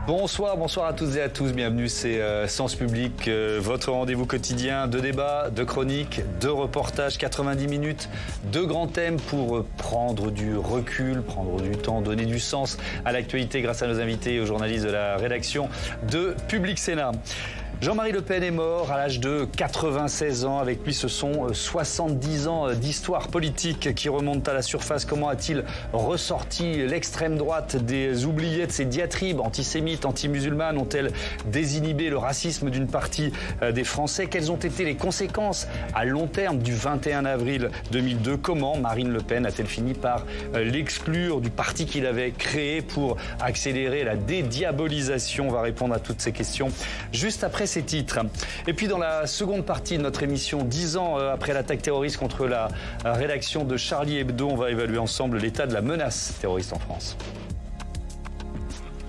Bonsoir à toutes et à tous, bienvenue, c'est Sens Public, votre rendez-vous quotidien de débats, de chroniques, de reportages, 90 minutes, de grands thèmes pour prendre du recul, prendre du temps, donner du sens à l'actualité grâce à nos invités et aux journalistes de la rédaction de Public Sénat. Jean-Marie Le Pen est mort à l'âge de 96 ans. Avec lui, ce sont 70 ans d'histoire politique qui remontent à la surface. Comment a-t-il ressorti l'extrême droite des oubliettes? Ces diatribes antisémites, anti-musulmanes ont-elles désinhibé le racisme d'une partie des Français? Quelles ont été les conséquences à long terme du 21 avril 2002? Comment Marine Le Pen a-t-elle fini par l'exclure du parti qu'il avait créé pour accélérer la dédiabolisation? On va répondre à toutes ces questions juste après ces titres. Et puis dans la seconde partie de notre émission, 10 ans après l'attaque terroriste contre la rédaction de Charlie Hebdo, on va évaluer ensemble l'état de la menace terroriste en France.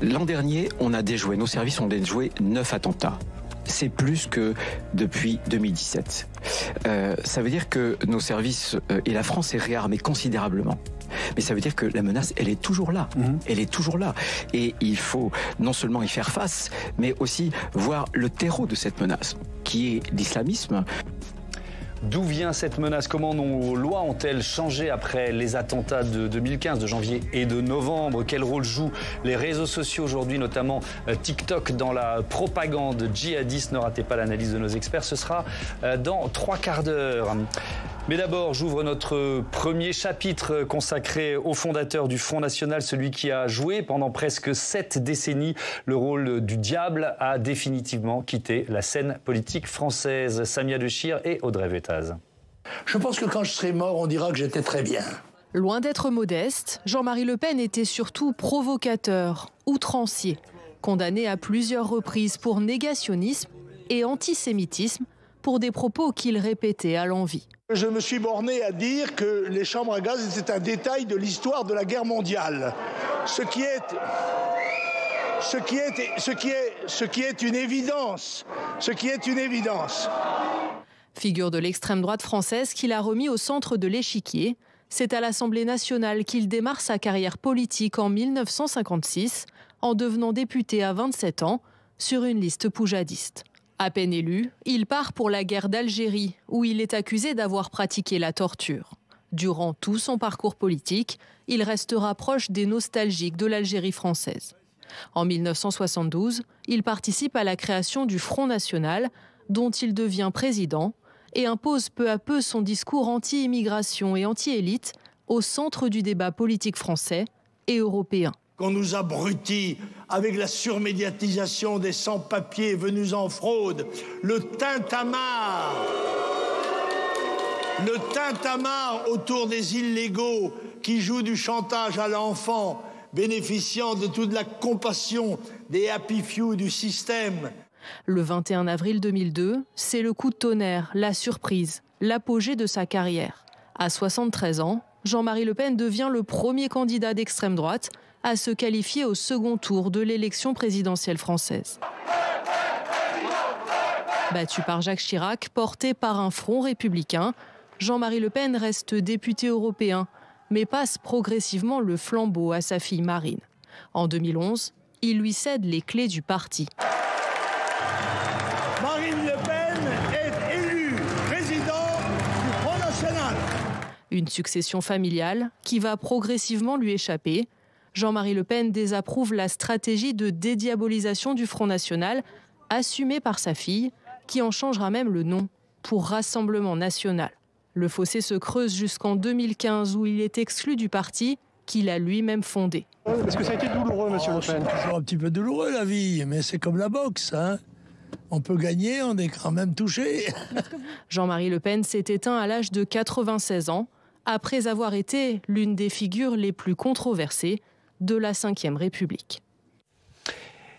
L'an dernier, nos services ont déjoué 9 attentats. C'est plus que depuis 2017. Ça veut dire que nos services et la France est réarmée considérablement. Mais ça veut dire que la menace, elle est toujours là. Elle est toujours là. Et il faut non seulement y faire face, mais aussi voir le terreau de cette menace, qui est l'islamisme. D'où vient cette menace? Comment nos lois ont-elles changé après les attentats de 2015, de janvier et de novembre? Quel rôle jouent les réseaux sociaux aujourd'hui, notamment TikTok, dans la propagande djihadiste? Ne ratez pas l'analyse de nos experts, ce sera dans 3 quarts d'heure. Mais d'abord, j'ouvre notre premier chapitre consacré au fondateur du Front National, celui qui a joué pendant presque 7 décennies le rôle du diable, a définitivement quitté la scène politique française. Samia Dechir et Audrey Vetaz. Je pense que quand je serai mort, on dira que j'étais très bien. Loin d'être modeste, Jean-Marie Le Pen était surtout provocateur, outrancier, condamné à plusieurs reprises pour négationnisme et antisémitisme pour des propos qu'il répétait à l'envi. Je me suis borné à dire que les chambres à gaz étaient un détail de l'histoire de la guerre mondiale. Ce qui est une évidence. Figure de l'extrême droite française qu'il a remis au centre de l'échiquier, c'est à l'Assemblée nationale qu'il démarre sa carrière politique en 1956, en devenant député à 27 ans, sur une liste poujadiste. À peine élu, il part pour la guerre d'Algérie, où il est accusé d'avoir pratiqué la torture. Durant tout son parcours politique, il restera proche des nostalgiques de l'Algérie française. En 1972, il participe à la création du Front National, dont il devient président, et impose peu à peu son discours anti-immigration et anti-élite au centre du débat politique français et européen. Qu'on nous abrutit avec la surmédiatisation des sans-papiers venus en fraude, le tintamarre autour des illégaux qui jouent du chantage à l'enfant, bénéficiant de toute la compassion des happy few du système. Le 21 avril 2002, c'est le coup de tonnerre, la surprise, l'apogée de sa carrière. À 73 ans, Jean-Marie Le Pen devient le premier candidat d'extrême droite à se qualifier au second tour de l'élection présidentielle française. Battu par Jacques Chirac, porté par un front républicain, Jean-Marie Le Pen reste député européen, mais passe progressivement le flambeau à sa fille Marine. En 2011, il lui cède les clés du parti. Marine Le Pen est élue présidente du Front National. Une succession familiale qui va progressivement lui échapper. Jean-Marie Le Pen désapprouve la stratégie de dédiabolisation du Front National, assumée par sa fille, qui en changera même le nom pour Rassemblement National. Le fossé se creuse jusqu'en 2015 où il est exclu du parti qu'il a lui-même fondé. Est-ce que ça a été douloureux, monsieur Le Pen? C'est toujours un petit peu douloureux la vie, mais c'est comme la boxe, hein. On peut gagner, on est quand même touché. Jean-Marie Le Pen s'est éteint à l'âge de 96 ans, après avoir été l'une des figures les plus controversées de la Ve République.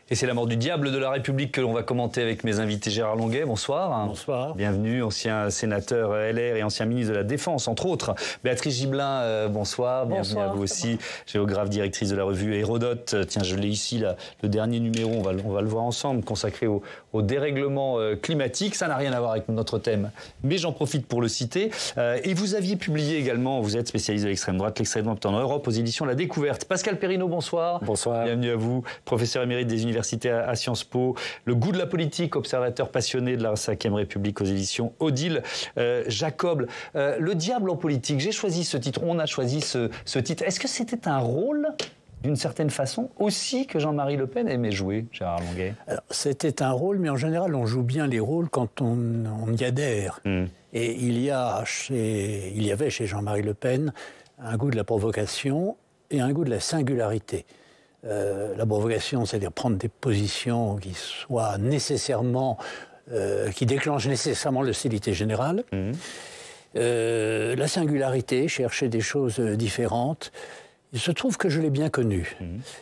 Et c'est la mort du diable de la République que l'on va commenter avec mes invités. Gérard Longuet, bonsoir. Bonsoir. Bienvenue, ancien sénateur LR et ancien ministre de la Défense, entre autres. Béatrice Gibelin, bonsoir. Bienvenue à vous aussi. Géographe, directrice de la revue Hérodote. Tiens, je l'ai ici, le dernier numéro, on va le voir ensemble, consacré au dérèglement climatique. Ça n'a rien à voir avec notre thème, mais j'en profite pour le citer. Et vous aviez publié également, vous êtes spécialiste de l'extrême droite, l'extrême droite en Europe, aux éditions La Découverte. Pascal Perrineau, bonsoir. Bonsoir. Bienvenue à vous, professeur émérite des universités l'université à Sciences Po. Le goût de la politique, observateur passionné de la 5e République aux éditions Odile Jacob. Le diable en politique, j'ai choisi ce titre, on a choisi ce titre. Est-ce que c'était un rôle, d'une certaine façon, aussi que Jean-Marie Le Pen aimait jouer, Gérard Longuet? Alors, c'était un rôle, mais en général, on joue bien les rôles quand on y adhère. Et il y avait chez Jean-Marie Le Pen un goût de la provocation et un goût de la singularité. La provocation, c'est-à-dire prendre des positions qui soient nécessairement, qui déclenchent nécessairement l'hostilité générale. La singularité, chercher des choses différentes. Il se trouve que je l'ai bien connu.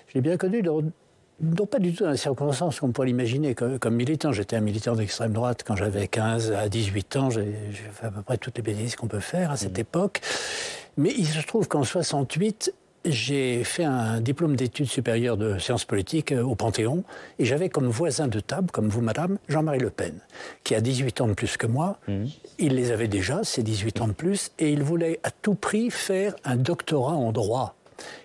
Je l'ai bien connu non pas du tout dans les circonstances qu'on pourrait l'imaginer comme militant. J'étais un militant d'extrême droite quand j'avais 15 à 18 ans. J'ai fait à peu près toutes les bêtises qu'on peut faire à cette époque. Mais il se trouve qu'en 68, j'ai fait un diplôme d'études supérieures de sciences politiques au Panthéon. Et j'avais comme voisin de table, comme vous, madame, Jean-Marie Le Pen, qui a 18 ans de plus que moi. Il les avait déjà, ces 18 ans de plus. Et il voulait à tout prix faire un doctorat en droit.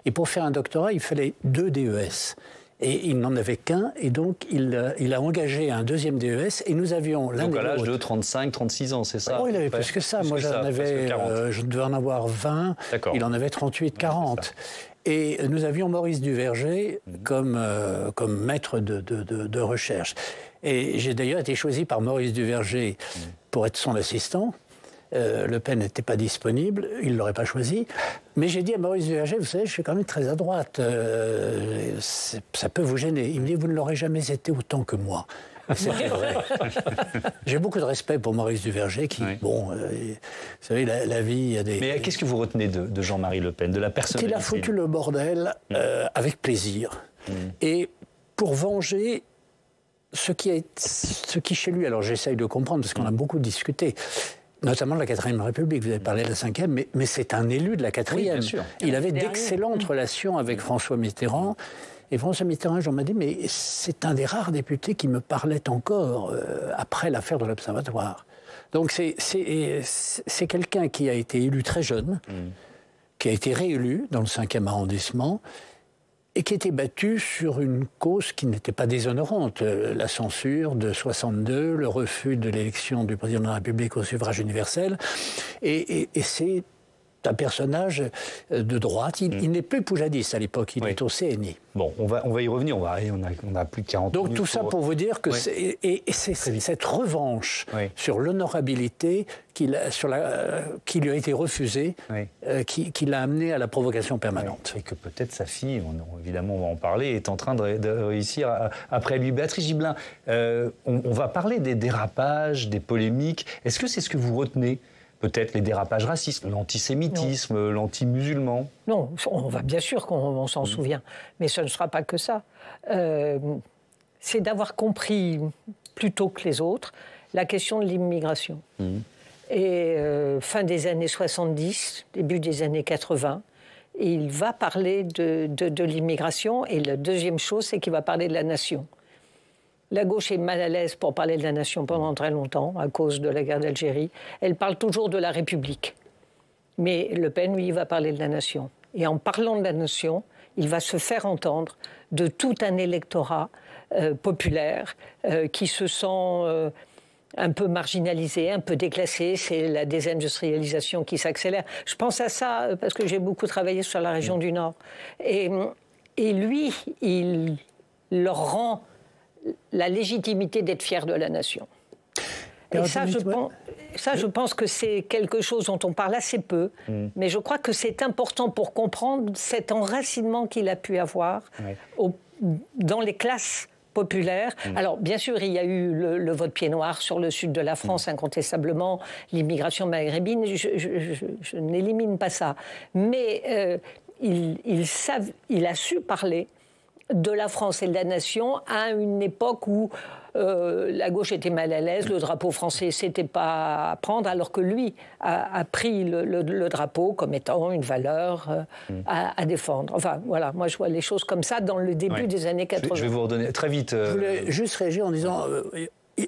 Et pour faire un doctorat, il fallait 2 DES. Et il n'en avait qu'un, et donc il a engagé un deuxième DES, et nous avions l'un donc à l'âge de 35, 36 ans, c'est ça? Oh, il avait plus que ça. Moi, je devais en avoir 20. Il en avait 38, 40. Et nous avions Maurice Duverger comme maître de recherche. Et j'ai d'ailleurs été choisi par Maurice Duverger pour être son assistant. Le Pen n'était pas disponible, il ne l'aurait pas choisi. Mais j'ai dit à Maurice Duverger, vous savez, je suis quand même très à droite, ça peut vous gêner. Il me dit, vous ne l'aurez jamais été autant que moi. C'était vrai. J'ai beaucoup de respect pour Maurice Duverger, qui, bon, vous savez, la vie, il y a des... Mais qu'est-ce que vous retenez de Jean-Marie Le Pen, de la personnalité? Il a foutu le bordel avec plaisir. Et pour venger ce qui chez lui, alors j'essaye de comprendre, parce qu'on a beaucoup discuté, notamment de la 4e République. Vous avez parlé de la 5e, mais c'est un élu de la 4e. Oui, bien sûr. Il avait d'excellentes relations avec François Mitterrand. Et François Mitterrand, j'en m'a dit, mais c'est un des rares députés qui me parlait encore après l'affaire de l'Observatoire. Donc c'est quelqu'un qui a été élu très jeune, qui a été réélu dans le 5e arrondissement, et qui était battu sur une cause qui n'était pas déshonorante, la censure de 62, le refus de l'élection du président de la République au suffrage universel, et c'est un personnage de droite. Il n'est plus poujadiste à l'époque, il est au CNI. Bon, on va y revenir, on a plus de 40 minutes. Donc tout ça pour vous dire que c'est cette revanche sur l'honorabilité qui lui a été refusée, qui l'a amené à la provocation permanente. Et que peut-être sa fille, évidemment on va en parler, est en train de réussir après lui. Béatrice Gibelin, on va parler des dérapages, des polémiques. Est-ce que c'est ce que vous retenez ? Peut-être les dérapages racistes, l'antisémitisme, l'anti-musulman. Non, bien sûr qu'on s'en souvient, mais ce ne sera pas que ça. C'est d'avoir compris, plus tôt que les autres, la question de l'immigration. Et fin des années 70, début des années 80, il va parler de l'immigration, et la deuxième chose, c'est qu'il va parler de la nation. La gauche est mal à l'aise pour parler de la nation pendant très longtemps, à cause de la guerre d'Algérie. Elle parle toujours de la République. Mais Le Pen, lui, il va parler de la nation. Et en parlant de la nation, il va se faire entendre de tout un électorat populaire qui se sent un peu marginalisé, un peu déclassé. C'est la désindustrialisation qui s'accélère. Je pense à ça parce que j'ai beaucoup travaillé sur la région du Nord. Et lui, il leur rend la légitimité d'être fier de la nation. Et ça, je pense que c'est quelque chose dont on parle assez peu, mais je crois que c'est important pour comprendre cet enracinement qu'il a pu avoir dans les classes populaires. Alors, bien sûr, il y a eu le vote pied noir sur le sud de la France, incontestablement, l'immigration maghrébine, je n'élimine pas ça. Mais il a su parler de la France et de la nation à une époque où la gauche était mal à l'aise, le drapeau français c'était pas à prendre, alors que lui a pris le drapeau comme étant une valeur à défendre. Enfin voilà, moi je vois les choses comme ça dans le début des années 80. Je vais vous redonner très vite. Je voulais juste réagir en disant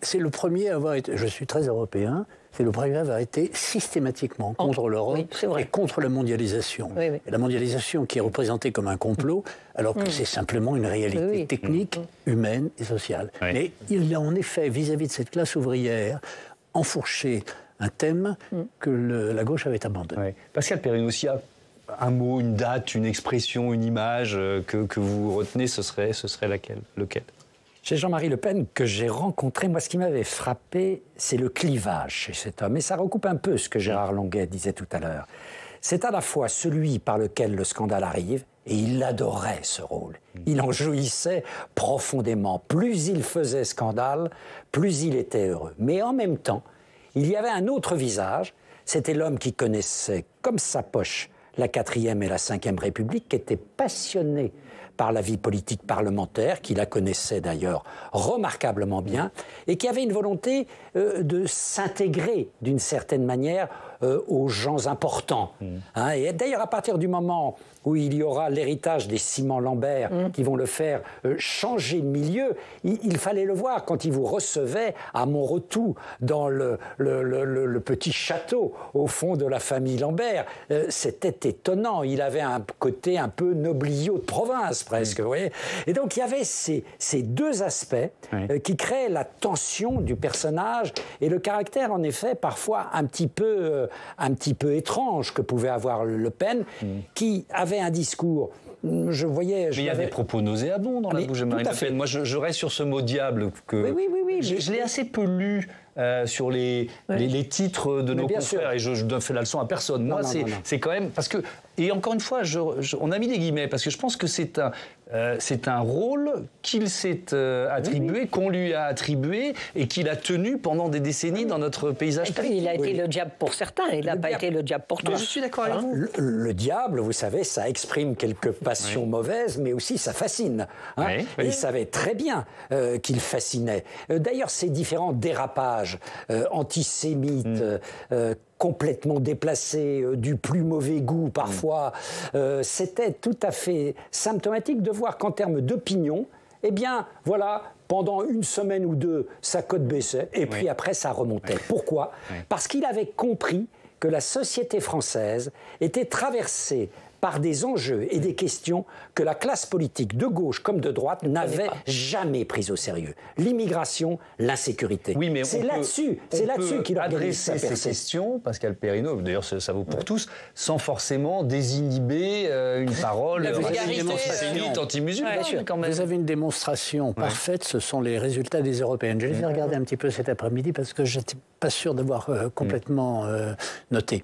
c'est le premier à avoir été. Je suis très européen. c'est le bras de grève a été systématiquement contre l'Europe et contre la mondialisation. Et la mondialisation qui est représentée comme un complot, alors que c'est simplement une réalité technique, humaine et sociale. Mais il a en effet, vis-à-vis de cette classe ouvrière, enfourché un thème que la gauche avait abandonné. Pascal Perrineau, s'il y a un mot, une date, une expression, une image que vous retenez, ce serait lequel? Chez Jean-Marie Le Pen, que j'ai rencontré, moi, ce qui m'avait frappé, c'est le clivage chez cet homme. Et ça recoupe un peu ce que Gérard Longuet disait tout à l'heure. C'est à la fois celui par lequel le scandale arrive, et il adorait ce rôle. Il en jouissait profondément. Plus il faisait scandale, plus il était heureux. Mais en même temps, il y avait un autre visage. C'était l'homme qui connaissait comme sa poche la 4e et la 5e République, qui était passionné par la vie politique parlementaire, qui la connaissait d'ailleurs remarquablement bien, et qui avait une volonté de s'intégrer d'une certaine manière aux gens importants. Et d'ailleurs, à partir du moment où il y aura l'héritage des Simon Lambert qui vont le faire changer de milieu, il fallait le voir quand il vous recevait à Montretout, dans le petit château au fond de la famille Lambert. C'était étonnant. Il avait un côté un peu nobliau de province, presque. Vous voyez. Et donc, il y avait ces deux aspects qui créaient la tension du personnage et le caractère, en effet, parfois un petit peu étrange que pouvait avoir Le Pen, qui avait un discours. Je voyais. Mais il y a des propos nauséabonds dans la bouche de Marine Le Pen. Moi, je reste sur ce mot diable que je l'ai assez peu lu sur les titres de nos confrères, et je ne fais la leçon à personne. Moi, c'est quand même parce que, et encore une fois, on a mis des guillemets parce que je pense que c'est un rôle qu'il s'est attribué, qu'on lui a attribué et qu'il a tenu pendant des décennies dans notre paysage politique. Il a été le diable pour certains, il n'a pas été le diable pour tous. Je suis d'accord avec vous. Le diable, vous savez, ça exprime quelques passions mauvaises, mais aussi ça fascine. Et il savait très bien qu'il fascinait. D'ailleurs, ces différents dérapages antisémites, complètement déplacés, du plus mauvais goût parfois, c'était tout à fait symptomatique de voir qu'en termes d'opinion, eh bien, voilà, pendant une semaine ou deux, sa cote baissait, et puis après, ça remontait. Pourquoi ? Parce qu'il avait compris que la société française était traversée par des enjeux et des questions que la classe politique de gauche comme de droite n'avait jamais prises au sérieux. L'immigration, l'insécurité. Oui, mais c'est là-dessus qu'il a adressé ces questions, Pascal Perrineau, d'ailleurs ça vaut pour tous, sans forcément désinhiber une parole antisémite, anti-musulmane. Vous avez une démonstration parfaite, ce sont les résultats des européennes. Je les ai regardés un petit peu cet après-midi parce que je n'étais pas sûr d'avoir complètement noté.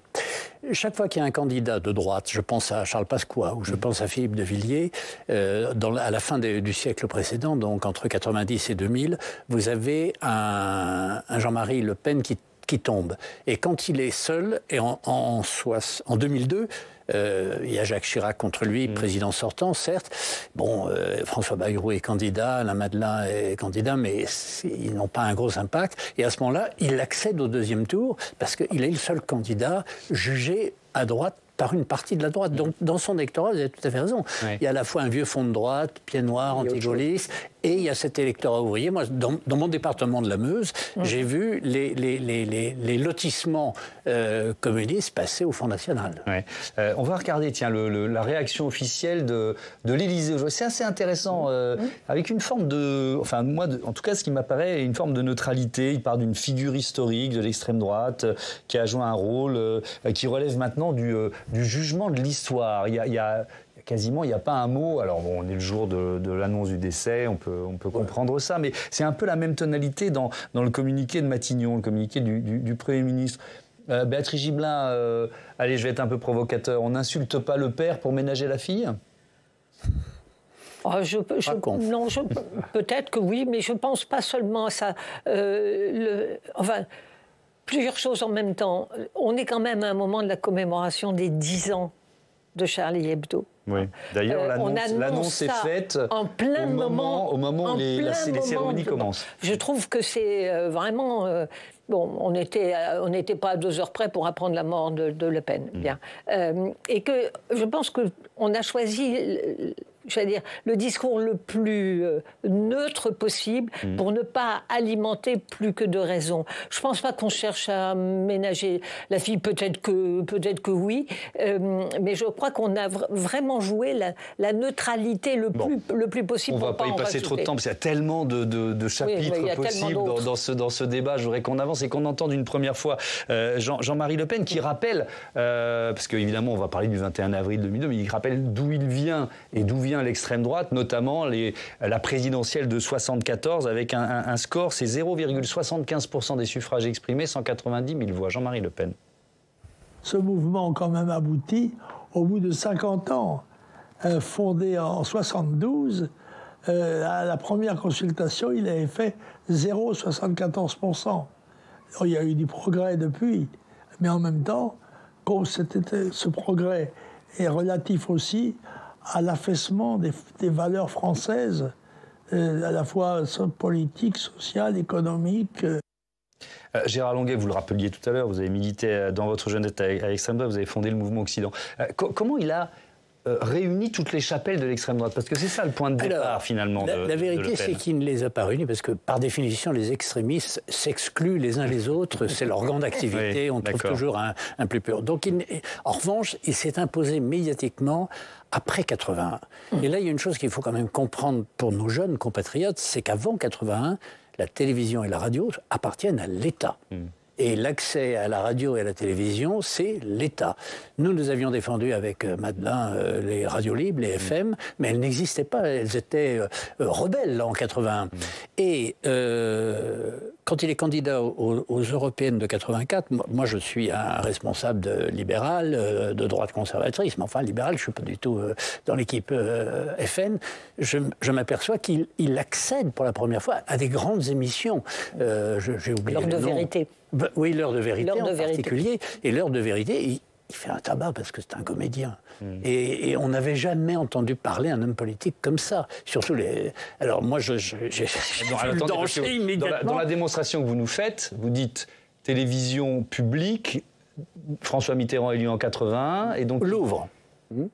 Chaque fois qu'il y a un candidat de droite, je pense à Charles Pasqua ou je pense à Philippe de Villiers, à la fin du siècle précédent, donc entre 90 et 2000, vous avez un Jean-Marie Le Pen qui tombe. Et quand il est seul, et en 2002, il y a Jacques Chirac contre lui, président sortant, certes. Bon, François Bayrou est candidat, Alain Madelin est candidat, mais ils n'ont pas un gros impact. Et à ce moment-là, il accède au deuxième tour parce qu'il est le seul candidat jugé à droite par une partie de la droite. Donc, dans son électorat, vous avez tout à fait raison. Il y a à la fois un vieux fond de droite, pied noir, anti-gaulliste, et il y a cet électorat ouvrier. Moi, dans mon département de la Meuse, j'ai vu les lotissements communistes passer au Front National. On va regarder, tiens, la réaction officielle de l'Élysée aujourd'hui. C'est assez intéressant, avec une forme de... Enfin, moi, en tout cas, ce qui m'apparaît, une forme de neutralité. Il part d'une figure historique de l'extrême droite qui a joué un rôle qui relève maintenant du jugement de l'histoire. Il y a quasiment, il n'y a pas un mot. Alors bon, on est le jour de l'annonce du décès, on peut comprendre ça, mais c'est un peu la même tonalité dans le communiqué de Matignon, le communiqué du Premier ministre. Béatrice Gibelin, allez, je vais être un peu provocateur, on n'insulte pas le père pour ménager la fille ? Peut-être que oui, mais je ne pense pas seulement à ça. Plusieurs choses en même temps. On est quand même à un moment de la commémoration des 10 ans de Charlie Hebdo. Oui. D'ailleurs, l'annonce est faite au moment où les cérémonies commencent. Je trouve que c'est vraiment... on n'était pas à 2 heures près pour apprendre la mort de Le Pen. Bien. Et que je pense qu'on a choisi j'allais dire, le discours le plus neutre possible pour ne pas alimenter plus que de raisons. Je ne pense pas qu'on cherche à ménager la fille, peut-être que oui, mais je crois qu'on a vraiment joué la neutralité le plus possible. On ne va pas y passer trop de temps, parce qu'il y a tellement de chapitres possibles dans ce débat. Je voudrais qu'on avance et qu'on entende une première fois Jean-Marie Le Pen qui rappelle, parce qu'évidemment on va parler du 21 avril 2002, mais il rappelle d'où il vient et d'où vient l'extrême droite, notamment la présidentielle de 74 avec un score, c'est 0,75% des suffrages exprimés, 190 000 voix. Jean-Marie Le Pen. Ce mouvement quand même abouti au bout de 50 ans, fondé en 72, à la première consultation, il avait fait 0,74%. Il y a eu du progrès depuis, mais en même temps, ce progrès est relatif aussi à l'affaissement des valeurs françaises, à la fois politiques, sociales, économiques. Gérard Longuet, vous le rappeliez tout à l'heure, vous avez milité dans votre jeunesse à l'extrême droite, vous avez fondé le mouvement Occident. Comment il a réuni toutes les chapelles de l'extrême droite? Parce que c'est ça le point de départ, finalement. La vérité, c'est qu'il ne les a pas réunis, parce que par définition, les extrémistes s'excluent les uns les autres. C'est leur grande activité, on trouve toujours un plus pur. Donc, en revanche, il s'est imposé médiatiquement après 81. Et là, il y a une chose qu'il faut quand même comprendre pour nos jeunes compatriotes, c'est qu'avant 81, la télévision et la radio appartiennent à l'État. Et l'accès à la radio et à la télévision, c'est l'État. Nous avions défendu avec Madelin les radios libres, les FM, mais elles n'existaient pas. Elles étaient rebelles en 81. Et quand il est candidat aux européennes de 84, moi je suis un responsable libéral, de droite conservatrice, mais enfin libéral, je ne suis pas du tout dans l'équipe FN. Je m'aperçois qu'il accède pour la première fois à des grandes émissions. J'ai oublié le nom. De vérité. Oui, l'heure de vérité particulier. Et l'heure de vérité, il fait un tabac parce que c'est un comédien. Et on n'avait jamais entendu parler un homme politique comme ça. Surtout les... Alors moi, j'ai immédiatement. Dans la démonstration que vous nous faites, vous dites télévision publique, François Mitterrand élu en 81, et donc... L'ouvre.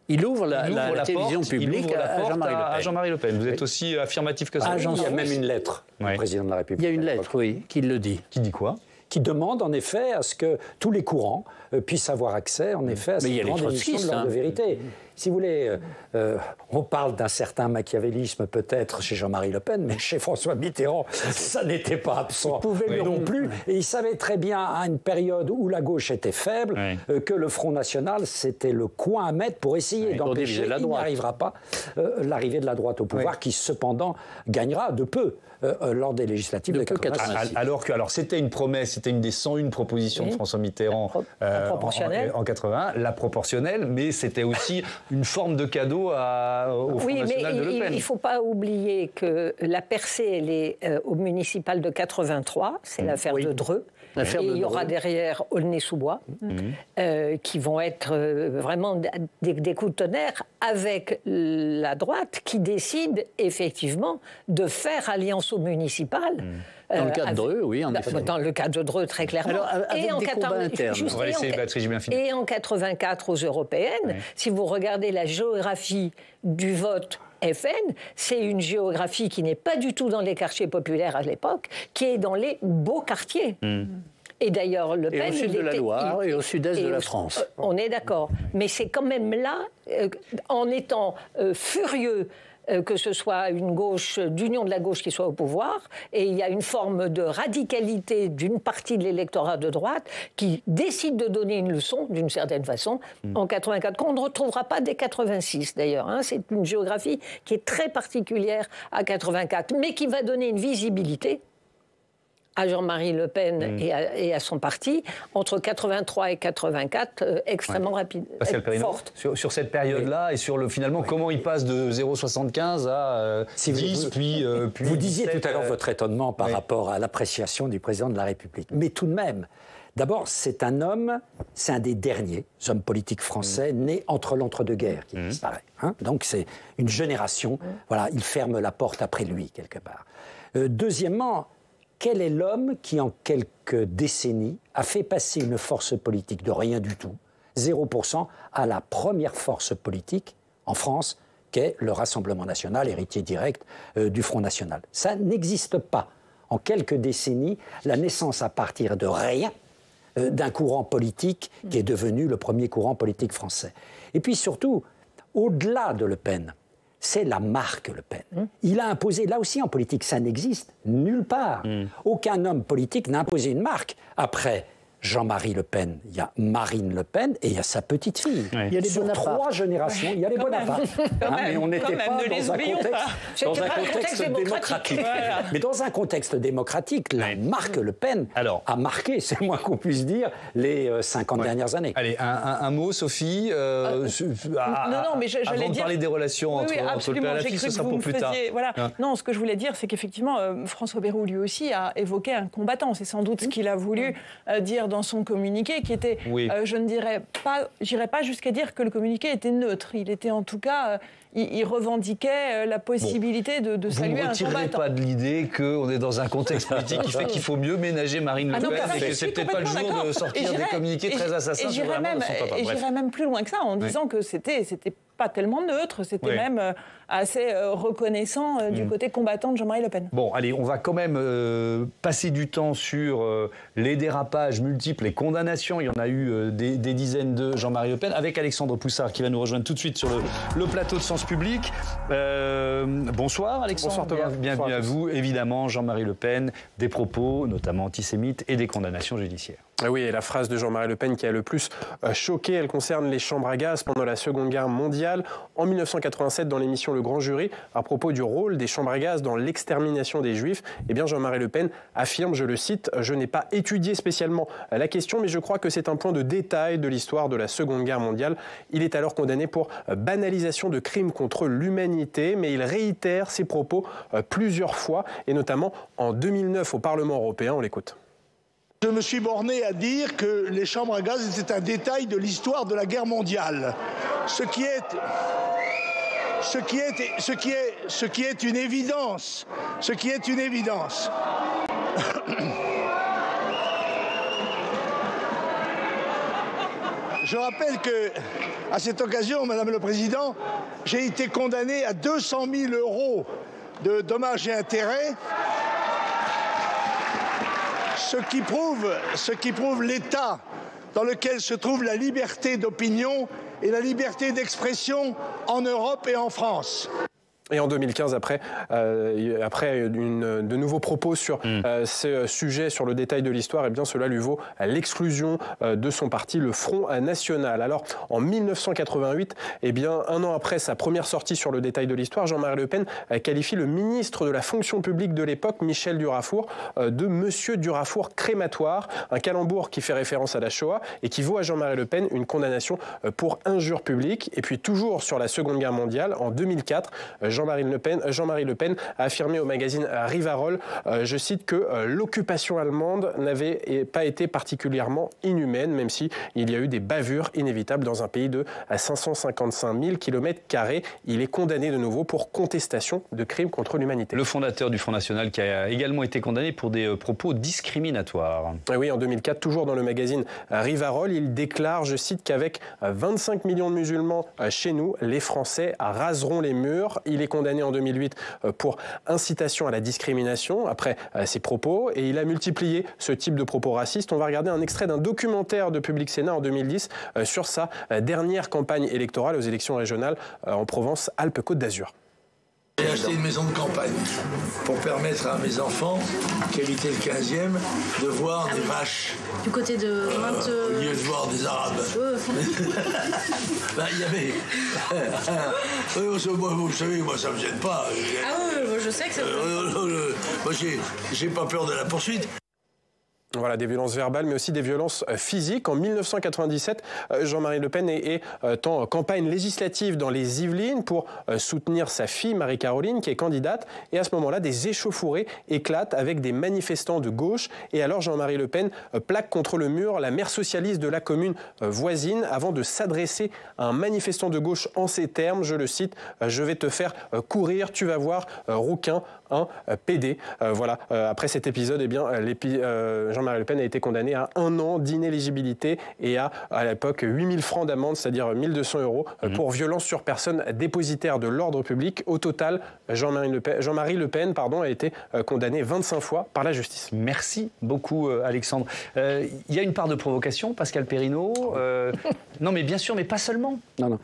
Il ouvre la télévision publique à Jean-Marie Le Pen. Vous êtes aussi affirmatif que ça. Il y a même une lettre au président de la République. Il y a une lettre, oui, qui le dit. Qui dit quoi? Qui demande en effet à ce que tous les courants puissent avoir accès en effet à cette grande émission de l'heure de vérité. Si vous voulez, on parle d'un certain machiavélisme peut-être chez Jean-Marie Le Pen, mais chez François Mitterrand, ça n'était pas absent non plus. Et il savait très bien, à une période où la gauche était faible, que le Front National, c'était le coin à mettre pour essayer d'empêcher, il n'y arrivera pas, l'arrivée de la droite au pouvoir, qui cependant gagnera de peu lors des législatives de 86. Alors c'était une promesse, c'était une des 101 propositions de François Mitterrand en 81, la proportionnelle, mais c'était aussi une forme de cadeau au Front National de Le Pen. Il ne faut pas oublier que la percée, elle est au municipal de 83, c'est l'affaire de Dreux. Et il y aura derrière Aulnay-sous-Bois, qui vont être vraiment des coups de tonnerre avec la droite qui décide effectivement de faire alliance au municipal. Dans le cas de Dreux, oui, en effet. Dans le cas de Dreux, très clairement. Alors, avec des combats internes. On va laisser Béatrice bien finir. Et en 84 aux européennes, si vous regardez la géographie du vote FN, c'est une géographie qui n'est pas du tout dans les quartiers populaires à l'époque, qui est dans les beaux quartiers. Et d'ailleurs, Le Pen... Et au sud de la Loire et au sud-est de la France. On est d'accord. Mais c'est quand même là, en étant furieux, que ce soit une gauche, d'union de la gauche qui soit au pouvoir, et il y a une forme de radicalité d'une partie de l'électorat de droite qui décide de donner une leçon, d'une certaine façon, en 84, qu'on ne retrouvera pas dès 86 d'ailleurs. C'est une géographie qui est très particulière à 84, mais qui va donner une visibilité à Jean-Marie Le Pen et à son parti, entre 83 et 84, extrêmement rapide, forte. Sur cette période-là, et sur finalement, comment il passe de 0,75 à 10, puis vous disiez 17, tout à l'heure votre étonnement par rapport à l'appréciation du président de la République. Mais tout de même, d'abord, c'est un des derniers hommes politiques français nés entre l'entre-deux-guerres qui disparaît. Donc c'est une génération, voilà, il ferme la porte après lui, quelque part. Deuxièmement, quel est l'homme qui, en quelques décennies, a fait passer une force politique de rien du tout, 0%, à la première force politique, en France, qu'est le Rassemblement national, héritier direct du Front national. Ça n'existe pas. En quelques décennies, la naissance à partir de rien d'un courant politique qui est devenu le premier courant politique français. Et puis surtout, au-delà de Le Pen, c'est la marque Le Pen. Il a imposé, là aussi en politique, ça n'existe nulle part. Aucun homme politique n'a imposé une marque. Après Jean-Marie Le Pen, il y a Marine Le Pen et il y a sa petite fille. Oui. Il y a les Sur Bonaparte. 3 générations, il y a les Bonaparte. Mais on n'était pas dans un contexte démocratique. Voilà. Mais dans un contexte démocratique, la marque Le Pen a marqué, c'est le moins qu'on puisse dire, les 50 dernières années. Allez, un mot, Sophie, avant de parler des relations entre le père et la fille, ce sera pour plus tard. Voilà. Non, ce que je voulais dire, c'est qu'effectivement, François Bayrou, lui aussi, a évoqué un combattant. C'est sans doute ce qu'il a voulu dire dans son communiqué, qui était, je ne dirais pas, j'irais pas jusqu'à dire que le communiqué était neutre. Il était en tout cas, il revendiquait la possibilité de saluer un combattant. Vous ne retirez pas de l'idée qu'on est dans un contexte politique qui fait qu'il faut mieux ménager Marine Le Pen et que c'est peut-être pas le jour de sortir des communiqués très assassins sur vraiment de son papa. Et j'irais même plus loin que ça en disant que c'était pas tellement neutre, c'était même assez reconnaissant du côté combattant de Jean-Marie Le Pen. Bon, allez, on va quand même passer du temps sur les dérapages multiples, les condamnations. Il y en a eu des dizaines de Jean-Marie Le Pen, avec Alexandre Poussard qui va nous rejoindre tout de suite sur le plateau de Sens Public. Bonsoir Alexandre. Bonsoir Thomas. Bienvenue à vous. Évidemment, Jean-Marie Le Pen, des propos notamment antisémites et des condamnations judiciaires. Oui, et la phrase de Jean-Marie Le Pen qui a le plus choqué, elle concerne les chambres à gaz pendant la Seconde Guerre mondiale. En 1987, dans l'émission Le Grand Jury, à propos du rôle des chambres à gaz dans l'extermination des Juifs, eh bien Jean-Marie Le Pen affirme, je le cite, « Je n'ai pas étudié spécialement la question, mais je crois que c'est un point de détail de l'histoire de la Seconde Guerre mondiale. » Il est alors condamné pour banalisation de crimes contre l'humanité, mais il réitère ses propos plusieurs fois, et notamment en 2009 au Parlement européen. On l'écoute. Je me suis borné à dire que les chambres à gaz étaient un détail de l'histoire de la guerre mondiale. Ce qui est une évidence. Ce qui est une évidence. Je rappelle que, à cette occasion, Madame le Président, j'ai été condamné à 200 000 € de dommages et intérêts. Ce qui prouve l'état dans lequel se trouve la liberté d'opinion et la liberté d'expression en Europe et en France. Et en 2015, après de nouveaux propos sur ce sujet, sur le détail de l'histoire, eh bien cela lui vaut l'exclusion de son parti, le Front National. Alors, en 1988, eh bien, un an après sa première sortie sur le détail de l'histoire, Jean-Marie Le Pen qualifie le ministre de la fonction publique de l'époque, Michel Durafour, de Monsieur Durafour crématoire, un calembour qui fait référence à la Shoah et qui vaut à Jean-Marie Le Pen une condamnation pour injure publique. Et puis, toujours sur la Seconde Guerre mondiale, en 2004, Jean-Marie Le Pen a affirmé au magazine Rivarol, je cite, que l'occupation allemande n'avait pas été particulièrement inhumaine, même si il y a eu des bavures inévitables dans un pays de 555 000 km². Il est condamné de nouveau pour contestation de crimes contre l'humanité. Le fondateur du Front National qui a également été condamné pour des propos discriminatoires. Oui, en 2004, toujours dans le magazine Rivarol, il déclare, je cite, qu'avec 25 millions de musulmans chez nous, les Français raseront les murs. Il est condamné en 2008 pour incitation à la discrimination après ses propos et il a multiplié ce type de propos racistes. On va regarder un extrait d'un documentaire de Public Sénat en 2010 sur sa dernière campagne électorale aux élections régionales en Provence-Alpes-Côte d'Azur. J'ai acheté une maison de campagne pour permettre à mes enfants qui habitaient le 15e de voir des vaches. Du côté de au lieu de voir des Arabes. Il y avait... vous savez, moi ça me gêne pas. Ah oui, je sais que ça moi j'ai pas peur de la poursuite. Voilà, des violences verbales, mais aussi des violences physiques. En 1997, Jean-Marie Le Pen est en campagne législative dans les Yvelines pour soutenir sa fille, Marie-Caroline, qui est candidate. Et à ce moment-là, des échauffourées éclatent avec des manifestants de gauche. Et alors, Jean-Marie Le Pen plaque contre le mur la maire socialiste de la commune voisine avant de s'adresser à un manifestant de gauche en ces termes, je le cite, « Je vais te faire courir, tu vas voir, rouquin, un PD ». Voilà, après cet épisode, eh bien, Jean-Marie Le Pen a été condamné à 1 an d'inéligibilité et à l'époque 8 000 francs d'amende, c'est-à-dire 1 200 € pour violence sur personne dépositaire de l'ordre public. Au total, Jean-Marie Le Pen a été condamné 25 fois par la justice. Merci beaucoup, Alexandre. Il y a une part de provocation, Pascal Perrineau. Non, mais bien sûr, mais pas seulement. Non.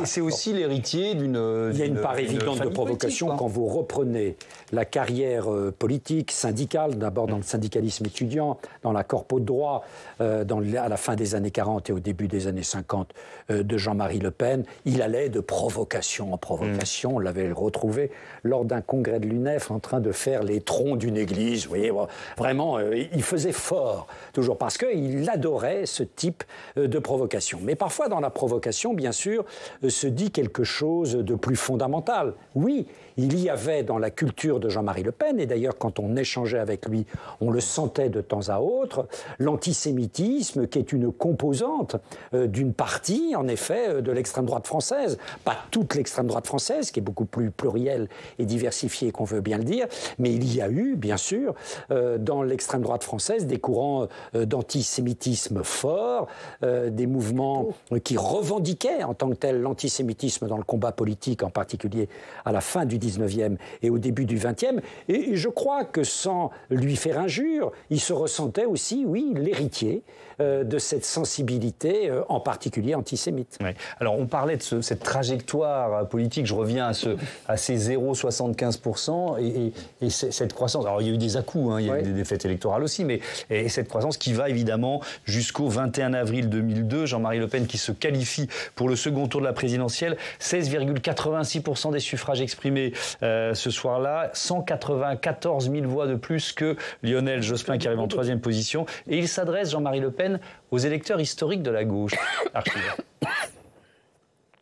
C'est aussi l'héritier d'une. Il y a une part évidente de provocation quand vous reprenez la carrière politique, syndicale, d'abord dans le syndicalisme étudiant, dans la corpo de droit, à la fin des années 40 et au début des années 50 de Jean-Marie Le Pen. Il allait de provocation en provocation. On l'avait retrouvé lors d'un congrès de l'UNEF en train de faire les troncs d'une église. Vous voyez, vraiment, il faisait fort, toujours parce qu'il adorait ce type de provocation. Mais parfois, dans la provocation, bien sûr, se dit quelque chose de plus fondamental. Oui, il y avait dans la culture de Jean-Marie Le Pen, et d'ailleurs quand on échangeait avec lui, on le sentait de temps à autre, l'antisémitisme qui est une composante d'une partie, en effet, de l'extrême droite française. Pas toute l'extrême droite française, qui est beaucoup plus plurielle et diversifiée qu'on veut bien le dire, mais il y a eu, bien sûr, dans l'extrême droite française, des courants d'antisémitisme forts, des mouvements qui revendiquaient en tant que tel l'antisémitisme dans le combat politique, en particulier à la fin du 19e et au début du 20e. Et je crois que sans lui faire injure, il se ressentait aussi, oui, l'héritier de cette sensibilité, en particulier antisémite. Oui. Alors, on parlait de cette trajectoire politique, je reviens à ces 0,75% et cette croissance. Alors, il y a eu des à-coups, il y a eu des défaites électorales aussi, mais et cette croissance qui va évidemment jusqu'au 21 avril 2002, Jean-Marie Le Pen qui se qualifie pour le second tour de la présidentielle, 16,86% des suffrages exprimés ce soir-là, 194 000 voix de plus que Lionel Jospin qui arrive en 3e position. Et il s'adresse, Jean-Marie Le Pen, aux électeurs historiques de la gauche.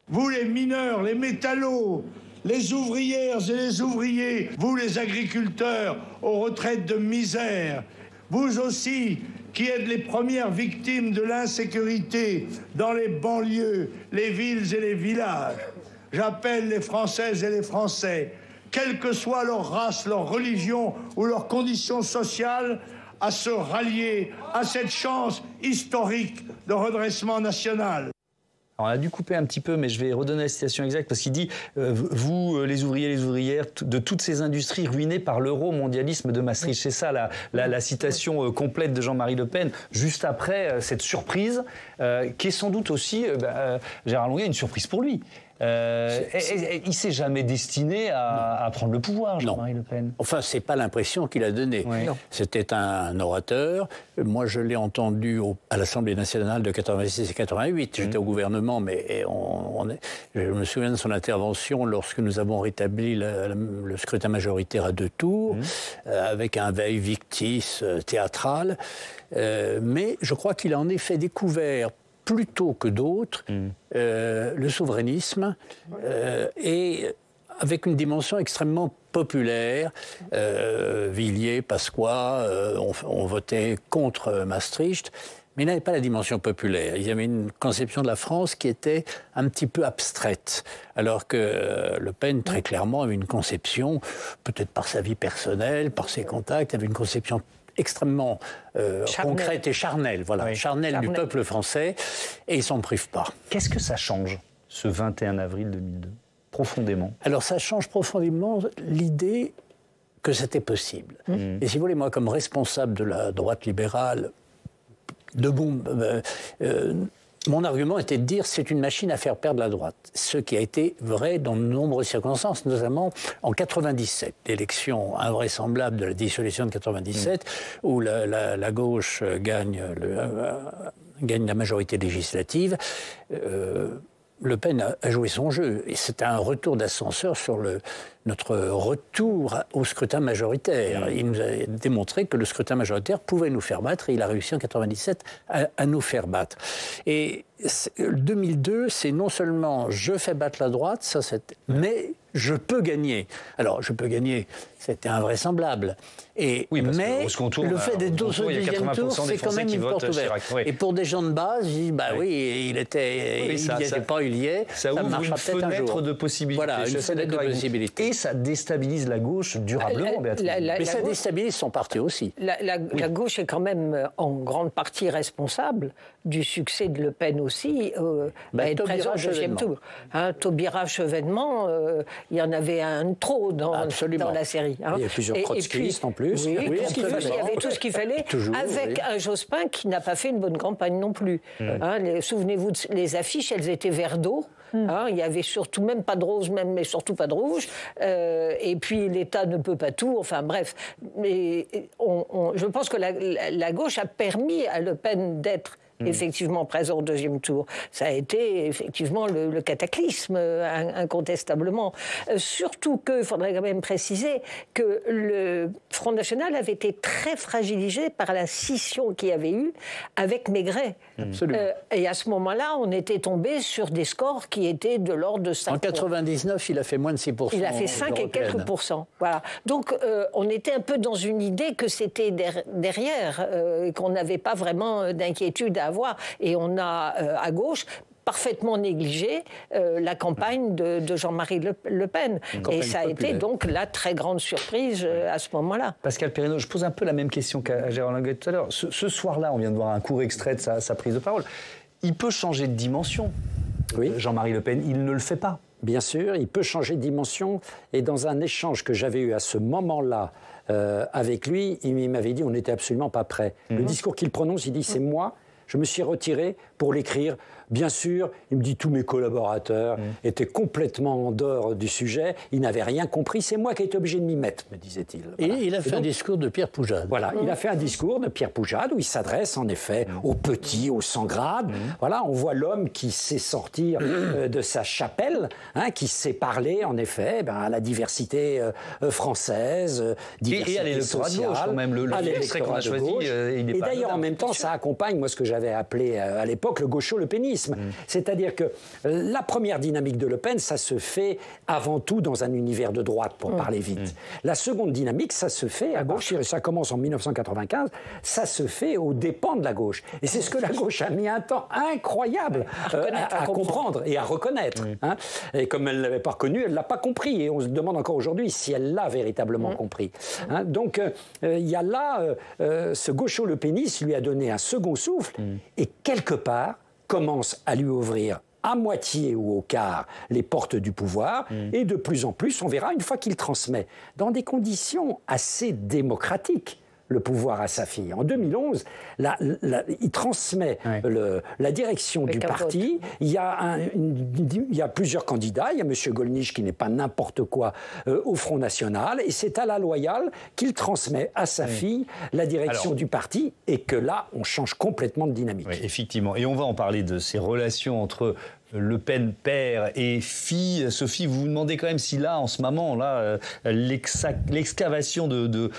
Vous les mineurs, les métallos, les ouvrières et les ouvriers, vous les agriculteurs aux retraites de misère, vous aussi qui êtes les premières victimes de l'insécurité dans les banlieues, les villes et les villages. J'appelle les Françaises et les Français, quelle que soit leur race, leur religion ou leur condition sociale, à se rallier à cette chance historique de redressement national. Alors on a dû couper un petit peu, mais je vais redonner la citation exacte, parce qu'il dit vous, les ouvriers, les ouvrières, de toutes ces industries ruinées par l'euro-mondialisme de Maastricht. C'est ça la citation complète de Jean-Marie Le Pen, juste après cette surprise, qui est sans doute aussi, Gérard Longuet, une surprise pour lui. Il ne s'est jamais destiné à prendre le pouvoir, Jean-Marie Le Pen. Enfin, ce n'est pas l'impression qu'il a donnée. Oui. C'était un orateur. Moi, je l'ai entendu à l'Assemblée nationale de 86 et 88. J'étais au gouvernement, mais je me souviens de son intervention lorsque nous avons rétabli le scrutin majoritaire à 2 tours, avec un veille victice théâtral. Mais je crois qu'il a en effet découvert plutôt que d'autres, le souverainisme, et avec une dimension extrêmement populaire. Villiers, Pasqua ont voté contre Maastricht, mais il n'avait pas la dimension populaire. Il y avait une conception de la France qui était un petit peu abstraite, alors que Le Pen, très clairement, avait une conception, peut-être par sa vie personnelle, par ses contacts, avait une conception extrêmement concrète et charnelle, charnelle du peuple français, et il ne s'en prive pas. Qu'est-ce que ça change, ce 21 avril 2002, profondément? Alors ça change profondément l'idée que c'était possible. Et si vous voulez, moi, comme responsable de la droite libérale, mon argument était de dire c'est une machine à faire perdre la droite. Ce qui a été vrai dans de nombreuses circonstances, notamment en 97, l'élection invraisemblable de la dissolution de 97, où la gauche gagne la majorité législative. Le Pen a joué son jeu. Et c'était un retour d'ascenseur sur notre retour au scrutin majoritaire. Il nous a démontré que le scrutin majoritaire pouvait nous faire battre, et il a réussi en 97 à nous faire battre. Et 2002, c'est non seulement je fais battre la droite, mais je peux gagner. Alors, je peux gagner, c'était invraisemblable. Mais le fait d'être au deuxième tour, c'est quand même une porte ouverte. Et pour des gens de base, ils disent, il était pas, il y est, ça ouvre une fenêtre de possibilités. Voilà, une fenêtre de possibilités. ça déstabilise la gauche durablement, Béatrice. Mais ça déstabilise son parti aussi. La gauche est quand même en grande partie responsable du succès de Le Pen aussi, à être présent au deuxième tour. Taubira-Chevènement, il y en avait un de trop dans la série. Il y a plusieurs trotskistes en plus. Oui, il y avait tout ce qu'il fallait, avec un Jospin qui n'a pas fait une bonne campagne non plus. Souvenez-vous, les affiches, elles étaient vert d'eau. Il y avait surtout même pas de rose, mais surtout pas de rouge. Et puis l'État ne peut pas tout. Enfin bref, mais je pense que la gauche a permis à Le Pen d'être effectivement présent au deuxième tour. Ça a été effectivement le cataclysme, incontestablement. Surtout qu'il faudrait quand même préciser que le Front National avait été très fragilisé par la scission qu'il y avait eu avec Maigret. Et à ce moment-là, on était tombé sur des scores qui étaient de l'ordre de 5%. En 99, il a fait moins de 6%. Il a fait 5 et quelques pourcents. Voilà. Donc, on était un peu dans une idée que c'était derrière, qu'on n'avait pas vraiment d'inquiétude à avoir. Et on a, à gauche, parfaitement négligé la campagne de Jean-Marie Le Pen. Et ça a été donc la très grande surprise à ce moment-là. Pascal Perrineau, je pose un peu la même question qu'à Gérard Longuet tout à l'heure. Ce soir-là, on vient de voir un court extrait de sa prise de parole. Il peut changer de dimension. Oui. Jean-Marie Le Pen, il ne le fait pas. Bien sûr, il peut changer de dimension. Et dans un échange que j'avais eu à ce moment-là avec lui, il m'avait dit on n'était absolument pas prêt. Le discours qu'il prononce, il dit c'est moi. Je me suis retiré pour l'écrire. Bien sûr, il me dit tous mes collaborateurs étaient complètement en dehors du sujet. Ils n'avaient rien compris. C'est moi qui ai été obligé de m'y mettre, me disait-il. Voilà. Et il a fait un discours de Pierre Poujade. Voilà, il a fait un discours de Pierre Poujade où il s'adresse en effet aux petits, aux sans grades. Voilà, on voit l'homme qui sait sortir de sa chapelle, qui sait parler en effet à la diversité française, diversité et à l'électorat de gauche, quand même. L'extrait qu'on a choisi, il n'est pas. Et d'ailleurs, en même temps, ça accompagne moi ce que j'avais appelé à l'époque le gaucho-lepénisme. C'est-à-dire que la première dynamique de Le Pen, ça se fait avant tout dans un univers de droite, pour parler vite. La seconde dynamique, ça se fait à gauche, et ça commence en 1995, ça se fait aux dépens de la gauche. Et c'est ce que la gauche a mis un temps incroyable à comprendre et à reconnaître. Et comme elle ne l'avait pas reconnu, elle ne l'a pas compris. Et on se demande encore aujourd'hui si elle l'a véritablement compris. Donc, il y a là, ce gaucho-lepénisme lui a donné un second souffle, et quelque part, commence à lui ouvrir à moitié ou au quart les portes du pouvoir, et de plus en plus, on verra une fois qu'il transmet dans des conditions assez démocratiques le pouvoir à sa fille. En 2011, il transmet la direction du parti. Il y a plusieurs candidats. Il y a M. Gollnisch qui n'est pas n'importe quoi au Front National. Et c'est à la loyale qu'il transmet à sa fille la direction du parti. Et que là, on change complètement de dynamique. Oui, effectivement. Et on va en parler de ces relations entre Le Pen père et fille. Sophie, vous vous demandez quand même si là, en ce moment, là, l'excavation de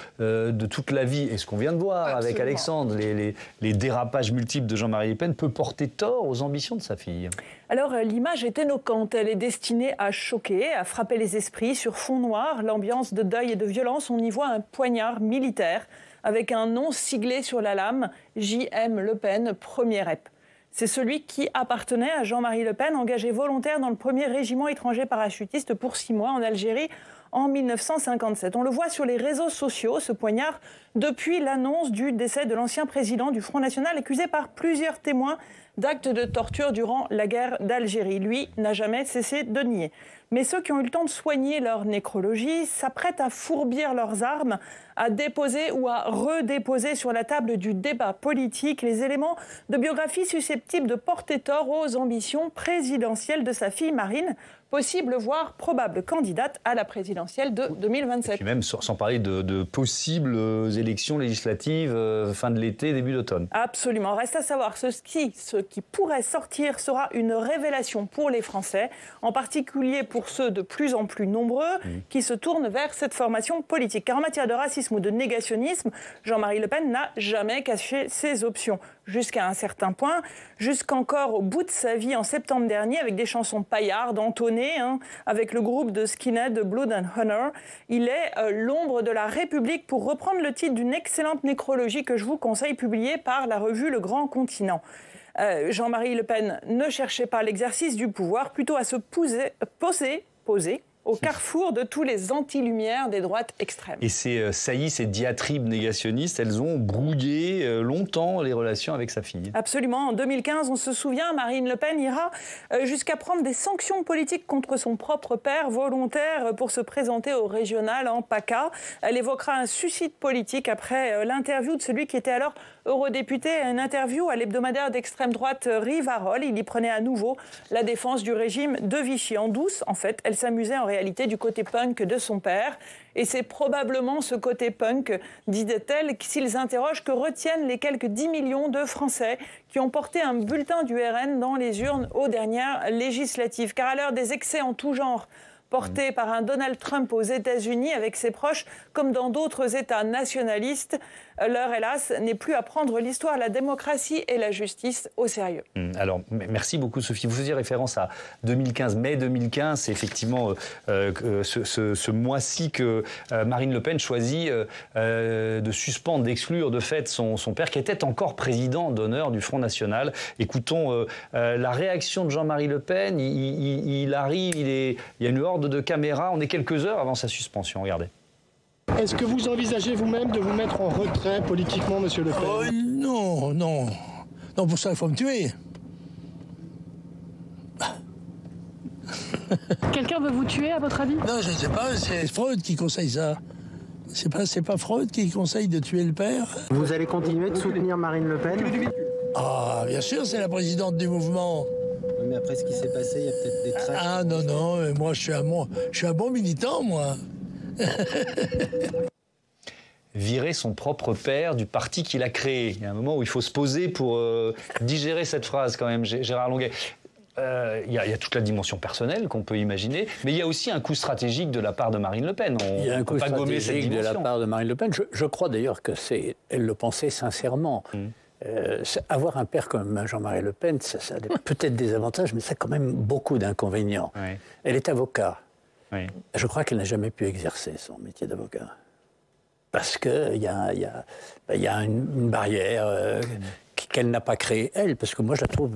toute la vie, et ce qu'on vient de voir avec Alexandre, les dérapages multiples de Jean-Marie Le Pen, peut porter tort aux ambitions de sa fille. Alors, l'image est éloquente. Elle est destinée à choquer, à frapper les esprits. Sur fond noir, l'ambiance de deuil et de violence, on y voit un poignard militaire avec un nom siglé sur la lame, J.M. Le Pen, premier rep. C'est celui qui appartenait à Jean-Marie Le Pen, engagé volontaire dans le 1er régiment étranger parachutiste pour 6 mois en Algérie en 1957. On le voit sur les réseaux sociaux, ce poignard, depuis l'annonce du décès de l'ancien président du Front National, accusé par plusieurs témoins d'actes de torture durant la guerre d'Algérie. Lui n'a jamais cessé de nier. Mais ceux qui ont eu le temps de soigner leur nécrologie s'apprêtent à fourbir leurs armes, à déposer ou à redéposer sur la table du débat politique les éléments de biographie susceptibles de porter tort aux ambitions présidentielles de sa fille Marine, possible voire probable candidate à la présidentielle de 2027. Et puis même sans parler de possibles élections législatives fin de l'été, début d'automne. Absolument. Reste à savoir ce qui pourrait sortir sera une révélation pour les Français, en particulier pour ceux de plus en plus nombreux qui se tournent vers cette formation politique. Car en matière de racisme ou de négationnisme, Jean-Marie Le Pen n'a jamais caché ses options. Jusqu'à un certain point, jusqu'encore au bout de sa vie en septembre dernier, avec des chansons paillardes, entonnées, avec le groupe de skinhead Blood and Honor. Il est l'ombre de la République, pour reprendre le titre d'une excellente nécrologie que je vous conseille, publiée par la revue Le Grand Continent. Jean-Marie Le Pen ne cherchait pas l'exercice du pouvoir, plutôt à se poser au carrefour de tous les anti-lumières des droites extrêmes. Et ces saillies, ces diatribes négationnistes, elles ont brouillé longtemps les relations avec sa fille. Absolument. En 2015, on se souvient, Marine Le Pen ira jusqu'à prendre des sanctions politiques contre son propre père, volontaire pour se présenter au régional en PACA. Elle évoquera un suicide politique après l'interview de celui qui était alors eurodéputé, une interview à l'hebdomadaire d'extrême droite Rivarol. Il y prenait à nouveau la défense du régime de Vichy. En douce, en fait, elle s'amusait en réalité du côté punk de son père. Et c'est probablement ce côté punk, disait-elle, s'ils interrogent, que retiennent les quelques 10 millions de Français qui ont porté un bulletin du RN dans les urnes aux dernières législatives. Car à l'heure des excès en tout genre, porté par un Donald Trump aux États-Unis avec ses proches, comme dans d'autres États nationalistes, l'heure, hélas, n'est plus à prendre l'histoire, la démocratie et la justice au sérieux. Alors, merci beaucoup, Sophie. Vous faisiez référence à 2015, mai 2015. C'est effectivement ce mois-ci que Marine Le Pen choisit de suspendre, d'exclure de fait son père, qui était encore président d'honneur du Front National. Écoutons la réaction de Jean-Marie Le Pen. Il arrive, il y a une horde de caméras. On est quelques heures avant sa suspension. Regardez. Est-ce que vous envisagez vous-même de vous mettre en retrait politiquement, monsieur Le Pen? Non. Non, pour ça, il faut me tuer. Quelqu'un veut vous tuer, à votre avis? Non, je ne sais pas, c'est Freud qui conseille ça. C'est pas Freud qui conseille de tuer le père? Vous allez continuer de soutenir Marine Le Pen? Ah, bien sûr, c'est la présidente du mouvement. Mais après ce qui s'est passé, il y a peut-être des traces. Ah non, mais moi je suis un bon militant, moi. Virer son propre père du parti qu'il a créé. Il y a un moment où il faut se poser pour digérer cette phrase quand même, Gérard Longuet. Il y a toute la dimension personnelle qu'on peut imaginer, mais il y a aussi un coup stratégique de la part de Marine Le Pen. Il y a un coup stratégique de la part de Marine Le Pen. Je crois d'ailleurs elle le pensait sincèrement. Avoir un père comme Jean-Marie Le Pen, ça a peut-être des avantages, mais ça a quand même beaucoup d'inconvénients. Oui. Elle est avocat. Oui. Je crois qu'elle n'a jamais pu exercer son métier d'avocat. Parce qu'il y a une barrière qu'elle n'a pas créée, elle, parce que moi je la trouve...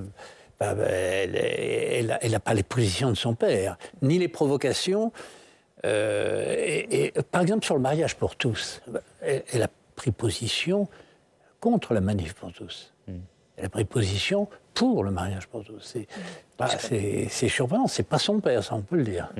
elle n'a pas les positions de son père, ni les provocations. Par exemple, sur le mariage pour tous, elle a pris position contre la manif pour tous. Elle a pris position pour le mariage pour tous. C'est surprenant, c'est pas son père, ça on peut le dire.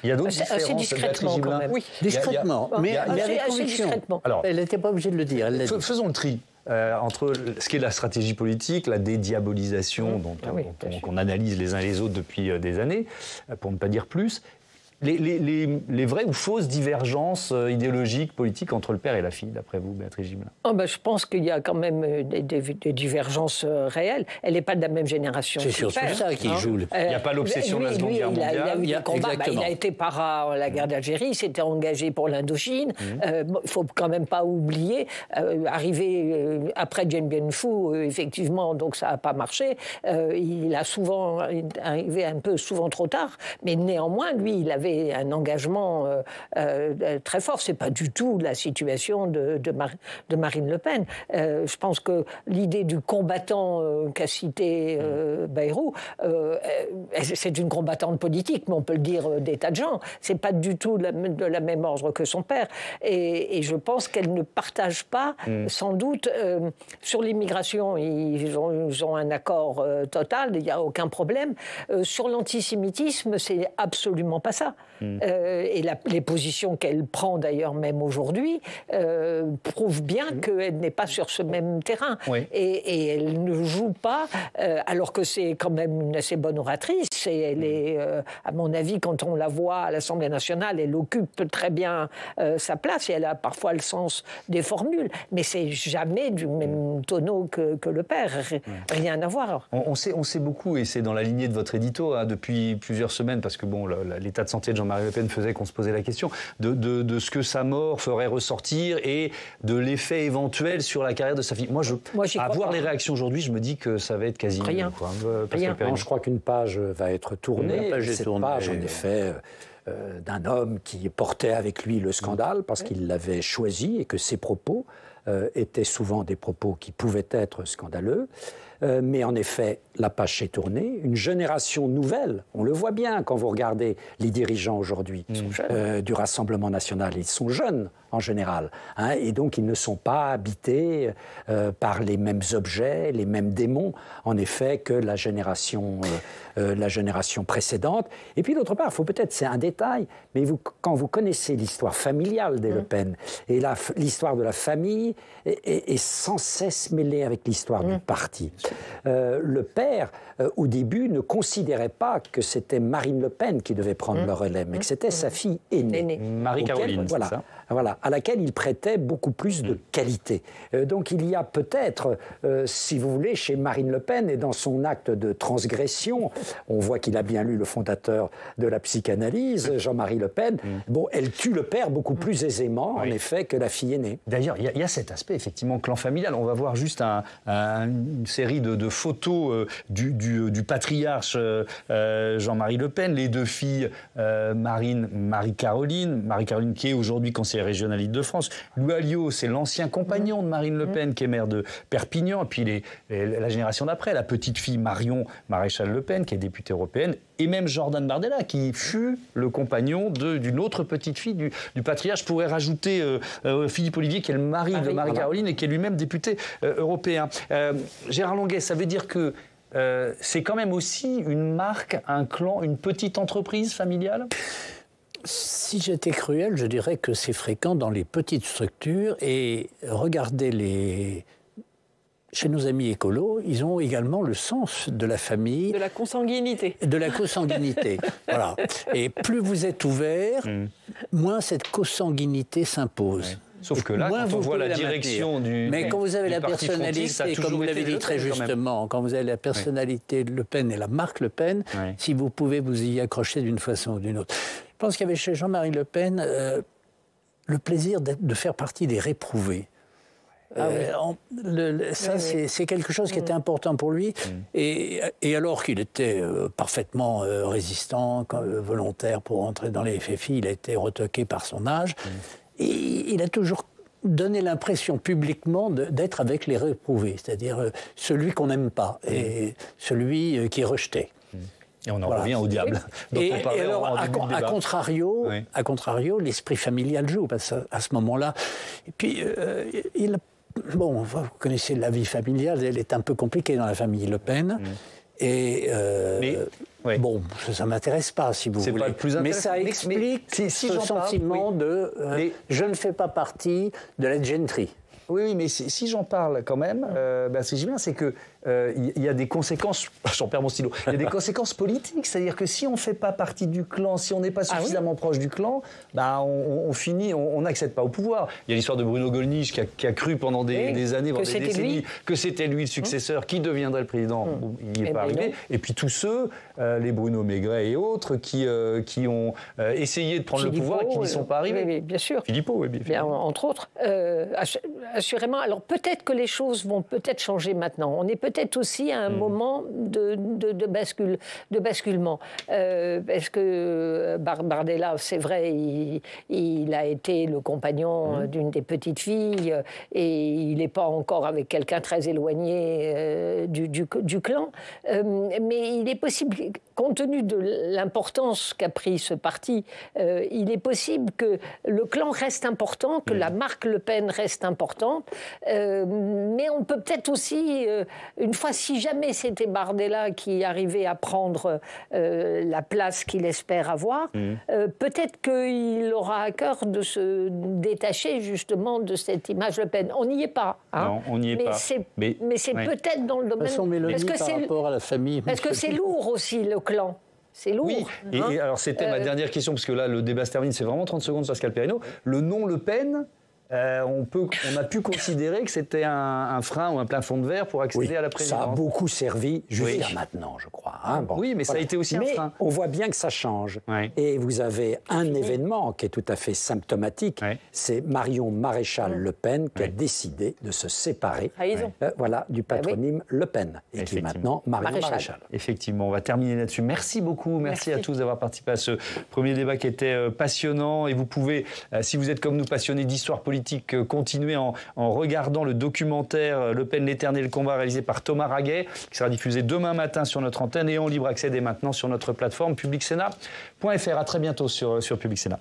Il y a d'autres différences. Assez discrètement quand même. Oui, discrètement, mais avec conviction. Alors, elle n'était pas obligée de le dire. Faisons le tri. Entre ce qui est la stratégie politique, la dédiabolisation qu'on analyse les uns les autres depuis des années, pour ne pas dire plus, les vraies ou fausses divergences idéologiques, politiques entre le père et la fille, d'après vous, Béatrice Gibelin? Je pense qu'il y a quand même des divergences réelles. Elle n'est pas de la même génération. C'est surtout ça qui joue. Il n'y a pas l'obsession de la Seconde Guerre mondiale. Il a eu des combats. Il a été para la guerre d'Algérie, il s'était engagé pour l'Indochine. Il ne faut quand même pas oublier, arrivé après Dien Bien Phu, effectivement, donc ça n'a pas marché. Il a souvent arrivé un peu souvent trop tard, mais néanmoins, lui, il avait un engagement très fort. C'est pas du tout la situation de Marine Le Pen. Je pense que l'idée du combattant qu'a cité Bayrou, c'est une combattante politique, mais on peut le dire des tas de gens. C'est pas du tout de la même ordre que son père. Et je pense qu'elle ne partage pas, sans doute, sur l'immigration, ils ont un accord total, il n'y a aucun problème. Sur l'antisémitisme, c'est absolument pas ça. Et les positions qu'elle prend d'ailleurs même aujourd'hui prouvent bien qu'elle n'est pas sur ce même terrain. Et elle ne joue pas, alors que c'est quand même une assez bonne oratrice. Et elle est, à mon avis, quand on la voit à l'Assemblée nationale, elle occupe très bien sa place et elle a parfois le sens des formules. Mais c'est jamais du même tonneau que le père. Rien à voir. On sait beaucoup, et c'est dans la lignée de votre édito depuis plusieurs semaines, parce que l'état de santé de Jean-Marie Le Pen faisait qu'on se posait la question de ce que sa mort ferait ressortir et de l'effet éventuel sur la carrière de sa fille. Moi, à voir les réactions aujourd'hui, je me dis que ça va être quasi rien. Non, je crois qu'une page va être tournée. Cette page, en effet, d'un homme qui portait avec lui le scandale parce qu'il l'avait choisi et que ses propos étaient souvent des propos qui pouvaient être scandaleux. Mais en effet, la page s'est tournée. Une génération nouvelle, on le voit bien quand vous regardez les dirigeants aujourd'hui du Rassemblement national. Ils sont jeunes en général. Hein, et donc, ils ne sont pas habités par les mêmes objets, les mêmes démons, en effet, que la génération précédente. Et puis, d'autre part, il faut peut-être, c'est un détail, mais quand vous connaissez l'histoire familiale des Le Pen, et l'histoire de la famille est sans cesse mêlée avec l'histoire du parti. Le père, au début, ne considérait pas que c'était Marine Le Pen qui devait prendre le relais, mais que c'était sa fille aînée. Marie-Caroline, c'est ça ? Voilà, à laquelle il prêtait beaucoup plus de qualité. Donc il y a peut-être, si vous voulez, chez Marine Le Pen, et dans son acte de transgression, on voit qu'il a bien lu le fondateur de la psychanalyse, Jean-Marie Le Pen, bon, elle tue le père beaucoup plus aisément, en effet, que la fille aînée. D'ailleurs, il y a cet aspect, effectivement, clan familial. On va voir juste une série de photos du patriarche Jean-Marie Le Pen, les deux filles, Marie-Caroline qui est aujourd'hui conseillère régionale Île-de-France. Louis Alliot, c'est l'ancien compagnon de Marine Le Pen, qui est maire de Perpignan. Et puis la génération d'après, la petite fille Marion Maréchal Le Pen, qui est députée européenne. Et même Jordan Bardella, qui fut le compagnon d'une autre petite fille du patriarche. Je pourrais rajouter Philippe Olivier, qui est le mari de Marie-Caroline et qui est lui-même député européen. Gérard Longuet, ça veut dire que c'est quand même aussi une marque, un clan, une petite entreprise familiale ? Si j'étais cruel, je dirais que c'est fréquent dans les petites structures. Et regardez chez nos amis écolos, ils ont également le sens de la famille. De la consanguinité. De la consanguinité, voilà. Et plus vous êtes ouvert, moins cette consanguinité s'impose. Ouais. Sauf que là, quand on voit la direction du Mais quand vous avez la personnalité, comme vous l'avez dit très justement, quand vous avez la personnalité de Le Pen et la marque Le Pen, si vous pouvez vous y accrocher d'une façon ou d'une autre. Je pense qu'il y avait chez Jean-Marie Le Pen le plaisir de faire partie des réprouvés. C'est quelque chose qui était important pour lui. Et alors qu'il était parfaitement résistant, volontaire pour entrer dans les FFI, il a été retoqué par son âge. Et il a toujours donné l'impression publiquement d'être avec les réprouvés, c'est-à-dire celui qu'on n'aime pas et celui qui est rejeté. Et on en revient au diable. Et alors, à contrario, l'esprit familial joue, parce qu'à ce moment-là... Et puis, bon, vous connaissez la vie familiale, elle est un peu compliquée dans la famille Le Pen. Et bon, ça ne m'intéresse pas, si vous voulez. Pas le plus mais ça explique ce sentiment de je ne fais pas partie de la gentry. Oui, mais si j'en parle quand même, ce que je dis bien, c'est que il y a des conséquences, j'en perds mon stylo, il y a des conséquences politiques, c'est-à-dire que si on ne fait pas partie du clan, si on n'est pas suffisamment proche du clan, on finit, on n'accède pas au pouvoir. Il y a l'histoire de Bruno Gollnisch qui a cru pendant des années, voire des décennies, que c'était lui le successeur, qui deviendrait le président. Il n'y est pas arrivé. Et puis tous ceux, les Bruno Maigret et autres, qui ont essayé de prendre le pouvoir et qui n'y sont pas arrivés. Oui, bien sûr. Philippot, oui, bien entre autres. Assurément. Alors peut-être que les choses vont peut-être changer maintenant. On est peut-être aussi à un moment de basculement. Parce que Bardella, c'est vrai, il a été le compagnon d'une des petites filles et il n'est pas encore avec quelqu'un très éloigné du clan. Mais il est possible, compte tenu de l'importance qu'a pris ce parti, il est possible que le clan reste important, que la marque Le Pen reste importante. Mais on peut peut-être aussi, une fois, si jamais c'était Bardella qui arrivait à prendre la place qu'il espère avoir, peut-être qu'il aura à cœur de se détacher justement de cette image Le Pen. On n'y est pas. Non, on n'y est pas. Mais c'est peut-être dans le domaine... Parce que par rapport à la famille... Parce que c'est lourd aussi, le clan. C'est lourd. Oui, et alors c'était ma dernière question, parce que là, le débat se termine, c'est vraiment 30 secondes, Pascal Perrineau. Le nom Le Pen... on a pu considérer que c'était un frein ou un plafond de verre pour accéder à la présidence. Ça a beaucoup servi jusqu'à maintenant, je crois. Hein, bon, oui, mais ça a été aussi un frein. On voit bien que ça change. Et vous avez un événement qui est tout à fait symptomatique. C'est Marion Maréchal Le Pen qui a décidé de se séparer du patronyme Le Pen. Et qui est maintenant Marion Maréchal. Effectivement, on va terminer là-dessus. Merci beaucoup. Merci à tous d'avoir participé à ce premier débat qui était passionnant. Et vous pouvez, si vous êtes comme nous passionnés d'histoire politique, politique, continuez en regardant le documentaire Le Pen, l'éternel combat réalisé par Thomas Raguet, qui sera diffusé demain matin sur notre antenne et en libre accès dès maintenant sur notre plateforme publicsénat.fr. À très bientôt sur Public Sénat.